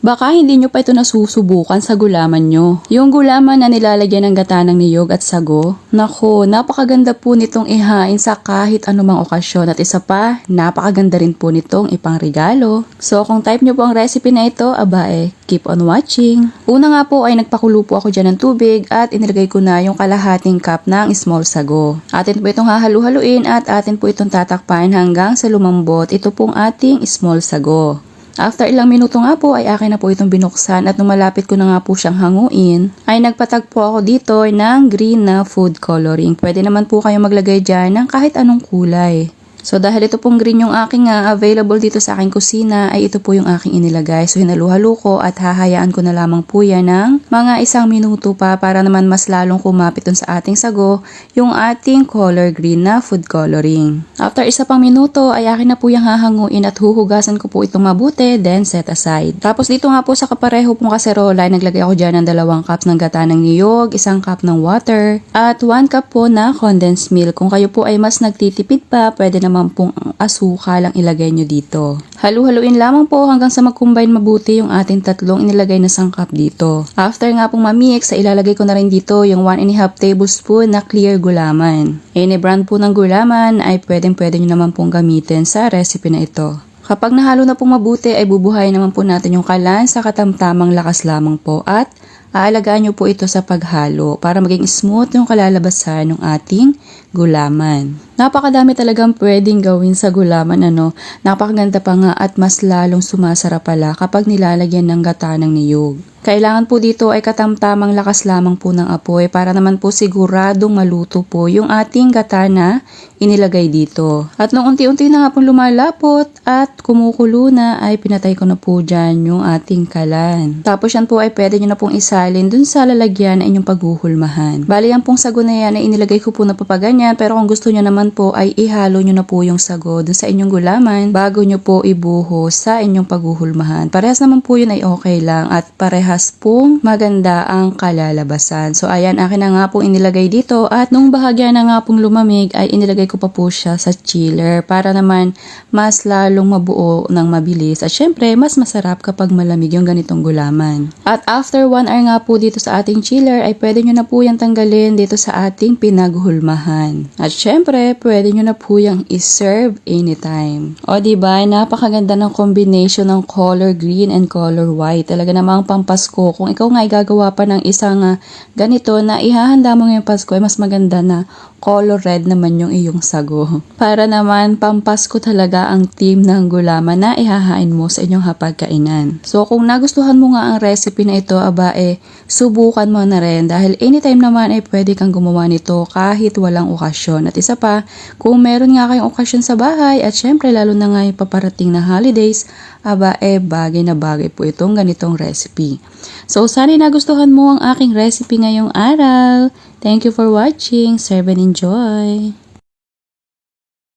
Baka hindi nyo pa ito nasusubukan sa gulaman nyo. Yung gulaman na nilalagyan ng gata ng niyog at sago, nako, napakaganda po nitong ihain sa kahit anumang okasyon at isa pa, napakaganda rin po nitong ipangregalo. So kung type nyo po ang recipe na ito, keep on watching. Una nga po ay nagpakulo po ako dyan ng tubig at inilagay ko na yung kalahating cup ng small sago. Atin po itong hahalu-haluin at atin po itong tatakpan hanggang sa lumambot ito pong ating small sago. After ilang minuto nga po ay akin na po itong binuksan at nung malapit ko na nga po siyang hanguin ay nagpatagpo ako dito ng green na food coloring. Pwede naman po kayo maglagay dyan ng kahit anong kulay. So dahil ito pong green yung aking available dito sa aking kusina ay ito po yung aking inilagay. So hinalu-halo ko at hahayaan ko na lamang po yan ng mga 1 minuto pa para naman mas lalong kumapit dun sa ating sago yung ating color green na food coloring. After 1 pang minuto ay akin na po yung hahanguin at huhugasan ko po itong mabuti then set aside. Tapos dito nga po sa kapareho pong kaserola ay naglagay ako dyan ng 2 cups ng gata ng niyog, 1 cup ng water at 1 cup po na condensed milk. Kung kayo po ay mas nagtitipid pa, pwede naman pong asukal ang ilagay nyo dito. Halu-haluin lamang po hanggang sa mag-combine mabuti yung ating tatlong inilagay na sangkap dito. After nga pong mamix, ilalagay ko na rin dito yung 1½ tablespoon na clear gulaman. Any brand po ng gulaman ay pwede nyo naman pong gamitin sa recipe na ito. Kapag nahalo na pong mabuti ay bubuhayin naman po natin yung kalan sa katamtamang lakas lamang po at aalagaan nyo po ito sa paghalo para maging smooth yung kalalabasan ng ating gulaman. Napakadami talagang pwedeng gawin sa gulaman napakaganda pa nga at mas lalong sumasarap pala kapag nilalagyan ng gata ng niyog. Kailangan po dito ay katamtamang lakas lamang po ng apoy para naman po siguradong maluto po yung ating gata na inilagay dito. At nung unti-unti na nga pong lumalapot at kumukulo na ay pinatay ko na po dyan yung ating kalan. Tapos yan po ay pwede nyo na pong isalin dun sa lalagyan na inyong paghuhulmahan. Bali yan pong sago na yan ay inilagay ko po na papaganyan pero kung gusto nyo naman po ay ihalo nyo na po yung sago dun sa inyong gulaman bago nyo po ibuhos sa inyong paghuhulmahan. Parehas naman po yun ay okay lang at parehas pong maganda ang kalalabasan. So ayan, akin na nga pong inilagay dito at nung bahagya na nga pong lumamig ay inilagay ko pa po siya sa chiller para naman mas lalong mabuo ng mabilis at syempre mas masarap kapag malamig yung ganitong gulaman. At after 1 hour nga po dito sa ating chiller ay pwede nyo na po yung tanggalin dito sa ating pinaghulmahan. At syempre pwede nyo na po yung iserve anytime. O diba, napakaganda ng combination ng color green and color white. Talaga namang pampasko. Kung ikaw nga igagawa pa ng isang ganito na ihahanda mo ngayong Pasko ay mas maganda na color red naman yung iyong sago. Para naman pampasko talaga ang team ng gulaman na ihahain mo sa inyong hapagkainan. So kung nagustuhan mo nga ang recipe na ito, subukan mo na rin dahil anytime naman ay pwede kang gumawa nito kahit walang okasyon. At isa pa, kung meron nga kayong okasyon sa bahay at syempre lalo na nga yung paparating na holidays, bagay na bagay po itong ganitong recipe. So sana nagustuhan mo ang aking recipe ngayong araw. Thank you for watching. Serve and enjoy.